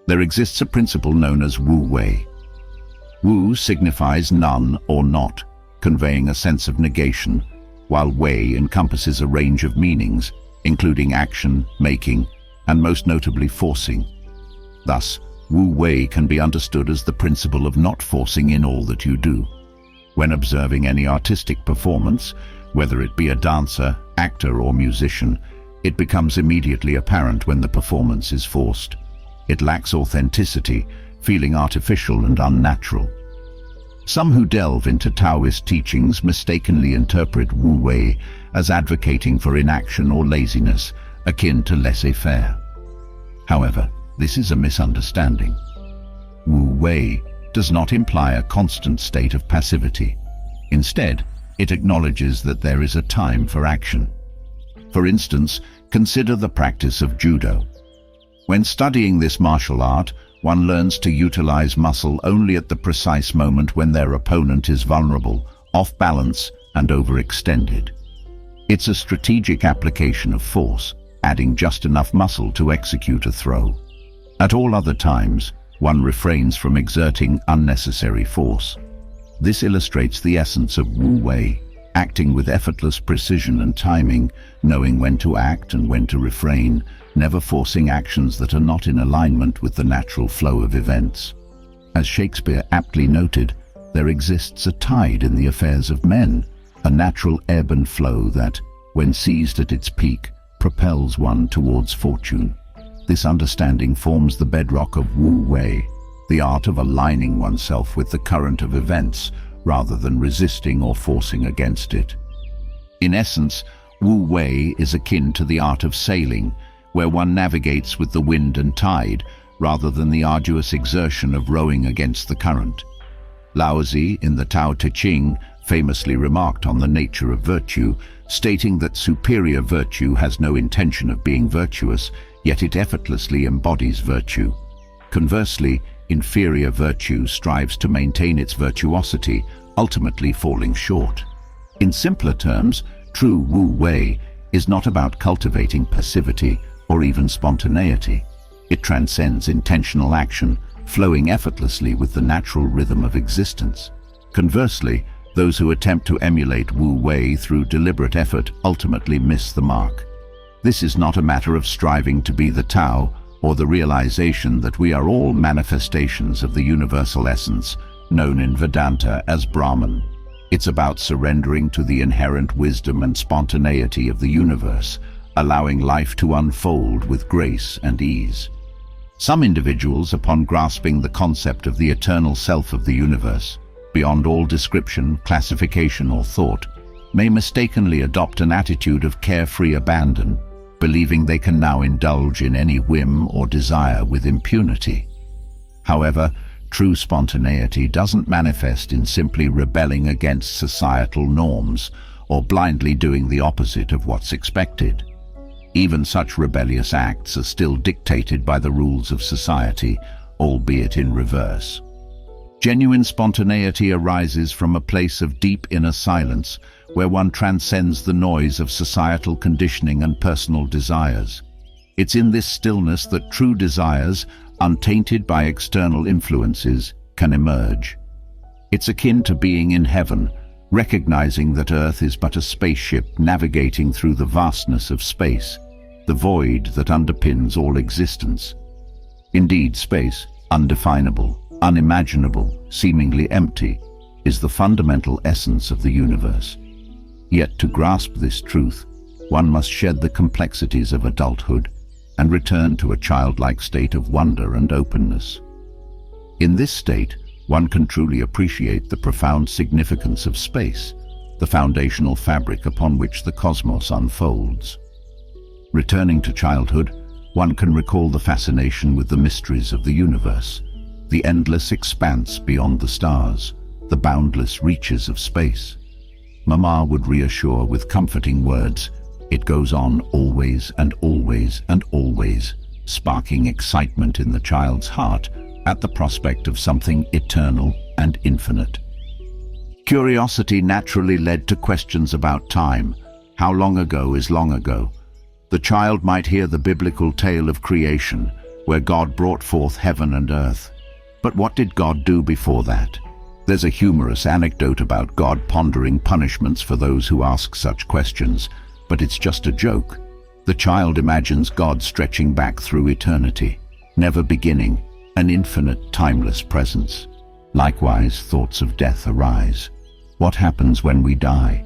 There exists a principle known as Wu Wei. Wu signifies none or not, conveying a sense of negation, while Wei encompasses a range of meanings, including action, making, and most notably forcing. Thus, Wu Wei can be understood as the principle of not forcing in all that you do. When observing any artistic performance, whether it be a dancer, actor, or musician, it becomes immediately apparent when the performance is forced. It lacks authenticity, feeling artificial and unnatural. Some who delve into Taoist teachings mistakenly interpret Wu Wei as advocating for inaction or laziness, akin to laissez-faire. However, this is a misunderstanding. Wu Wei does not imply a constant state of passivity. Instead, it acknowledges that there is a time for action. For instance, consider the practice of judo. When studying this martial art, one learns to utilize muscle only at the precise moment when their opponent is vulnerable, off balance, and overextended. It's a strategic application of force, adding just enough muscle to execute a throw. At all other times, one refrains from exerting unnecessary force. This illustrates the essence of Wu Wei, acting with effortless precision and timing, knowing when to act and when to refrain, never forcing actions that are not in alignment with the natural flow of events. As Shakespeare aptly noted, there exists a tide in the affairs of men, a natural ebb and flow that, when seized at its peak, propels one towards fortune. This understanding forms the bedrock of Wu Wei, the art of aligning oneself with the current of events, rather than resisting or forcing against it. In essence, Wu Wei is akin to the art of sailing, where one navigates with the wind and tide, rather than the arduous exertion of rowing against the current. Laozi, in the Tao Te Ching, famously remarked on the nature of virtue, stating that superior virtue has no intention of being virtuous, yet it effortlessly embodies virtue. Conversely, inferior virtue strives to maintain its virtuosity, ultimately falling short. In simpler terms, true Wu Wei is not about cultivating passivity or even spontaneity. It transcends intentional action, flowing effortlessly with the natural rhythm of existence. Conversely, those who attempt to emulate Wu Wei through deliberate effort ultimately miss the mark. This is not a matter of striving to be the Tao, or the realization that we are all manifestations of the universal essence, known in Vedanta as Brahman. It's about surrendering to the inherent wisdom and spontaneity of the universe, allowing life to unfold with grace and ease. Some individuals, upon grasping the concept of the eternal self of the universe, beyond all description, classification, or thought, may mistakenly adopt an attitude of carefree abandon, believing they can now indulge in any whim or desire with impunity. However, true spontaneity doesn't manifest in simply rebelling against societal norms or blindly doing the opposite of what's expected. Even such rebellious acts are still dictated by the rules of society, albeit in reverse. Genuine spontaneity arises from a place of deep inner silence, where one transcends the noise of societal conditioning and personal desires. It's in this stillness that true desires, untainted by external influences, can emerge. It's akin to being in heaven, recognizing that Earth is but a spaceship navigating through the vastness of space, the void that underpins all existence. Indeed, space, undefinable, unimaginable, seemingly empty, is the fundamental essence of the universe. Yet to grasp this truth, one must shed the complexities of adulthood and return to a childlike state of wonder and openness. In this state, one can truly appreciate the profound significance of space, the foundational fabric upon which the cosmos unfolds. Returning to childhood, one can recall the fascination with the mysteries of the universe, the endless expanse beyond the stars, the boundless reaches of space. Mama would reassure with comforting words, "It goes on always and always and always," sparking excitement in the child's heart at the prospect of something eternal and infinite. Curiosity naturally led to questions about time. How long ago is long ago? The child might hear the biblical tale of creation, where God brought forth heaven and earth. But what did God do before that? There's a humorous anecdote about God pondering punishments for those who ask such questions, but it's just a joke. The child imagines God stretching back through eternity, never beginning, an infinite, timeless presence. Likewise, thoughts of death arise. What happens when we die?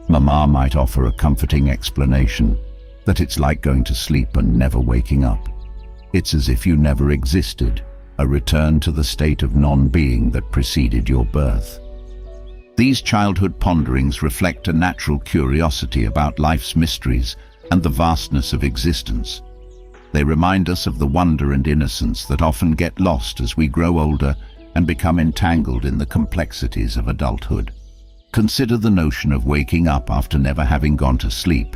Mama might offer a comforting explanation, that it's like going to sleep and never waking up. It's as if you never existed, a return to the state of non-being that preceded your birth. These childhood ponderings reflect a natural curiosity about life's mysteries and the vastness of existence. They remind us of the wonder and innocence that often get lost as we grow older and become entangled in the complexities of adulthood. Consider the notion of waking up after never having gone to sleep.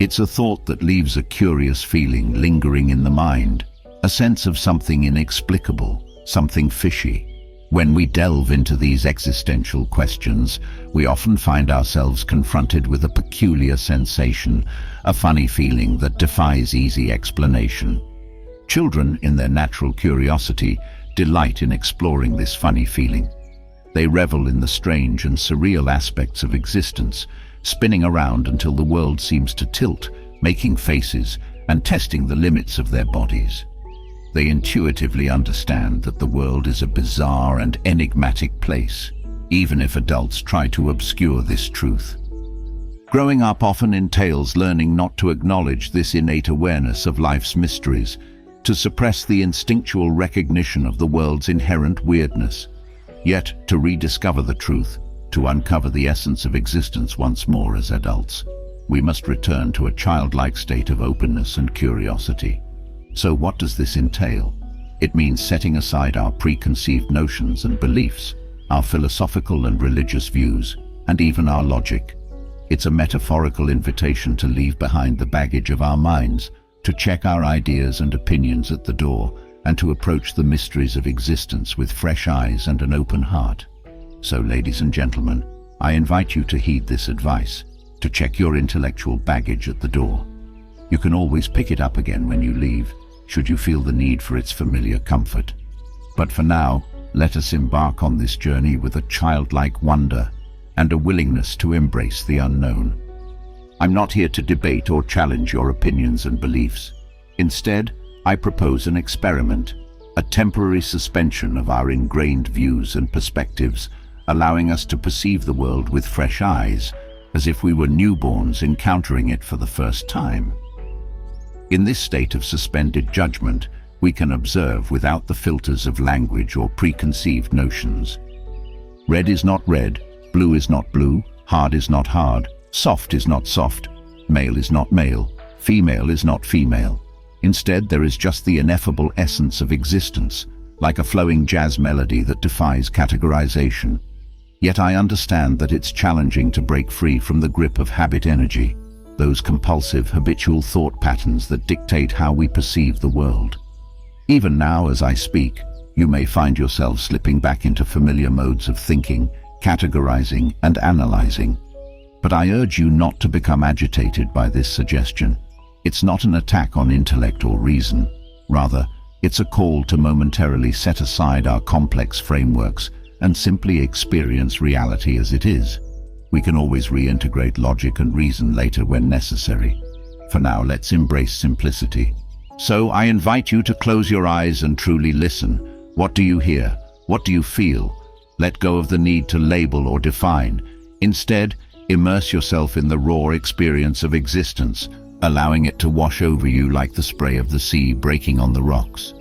It's a thought that leaves a curious feeling lingering in the mind, a sense of something inexplicable, something fishy. When we delve into these existential questions, we often find ourselves confronted with a peculiar sensation, a funny feeling that defies easy explanation. Children, in their natural curiosity, delight in exploring this funny feeling. They revel in the strange and surreal aspects of existence, spinning around until the world seems to tilt, making faces and testing the limits of their bodies. They intuitively understand that the world is a bizarre and enigmatic place, even if adults try to obscure this truth. Growing up often entails learning not to acknowledge this innate awareness of life's mysteries, to suppress the instinctual recognition of the world's inherent weirdness, yet to rediscover the truth, to uncover the essence of existence once more as adults. We must return to a childlike state of openness and curiosity. So what does this entail? It means setting aside our preconceived notions and beliefs, our philosophical and religious views, and even our logic. It's a metaphorical invitation to leave behind the baggage of our minds, to check our ideas and opinions at the door, and to approach the mysteries of existence with fresh eyes and an open heart. So, ladies and gentlemen, I invite you to heed this advice, to check your intellectual baggage at the door. You can always pick it up again when you leave, should you feel the need for its familiar comfort. But for now, let us embark on this journey with a childlike wonder and a willingness to embrace the unknown. I'm not here to debate or challenge your opinions and beliefs. Instead, I propose an experiment, a temporary suspension of our ingrained views and perspectives, allowing us to perceive the world with fresh eyes, as if we were newborns encountering it for the first time. In this state of suspended judgment, we can observe without the filters of language or preconceived notions. Red is not red, blue is not blue, hard is not hard, soft is not soft, male is not male, female is not female. Instead, there is just the ineffable essence of existence, like a flowing jazz melody that defies categorization. Yet I understand that it's challenging to break free from the grip of habit energy, those compulsive, habitual thought patterns that dictate how we perceive the world. Even now, as I speak, you may find yourself slipping back into familiar modes of thinking, categorizing, and analyzing. But I urge you not to become agitated by this suggestion. It's not an attack on intellect or reason. Rather, it's a call to momentarily set aside our complex frameworks and simply experience reality as it is. We can always reintegrate logic and reason later when necessary. For now, let's embrace simplicity. So I invite you to close your eyes and truly listen. What do you hear? What do you feel? Let go of the need to label or define. Instead, immerse yourself in the raw experience of existence, allowing it to wash over you like the spray of the sea breaking on the rocks.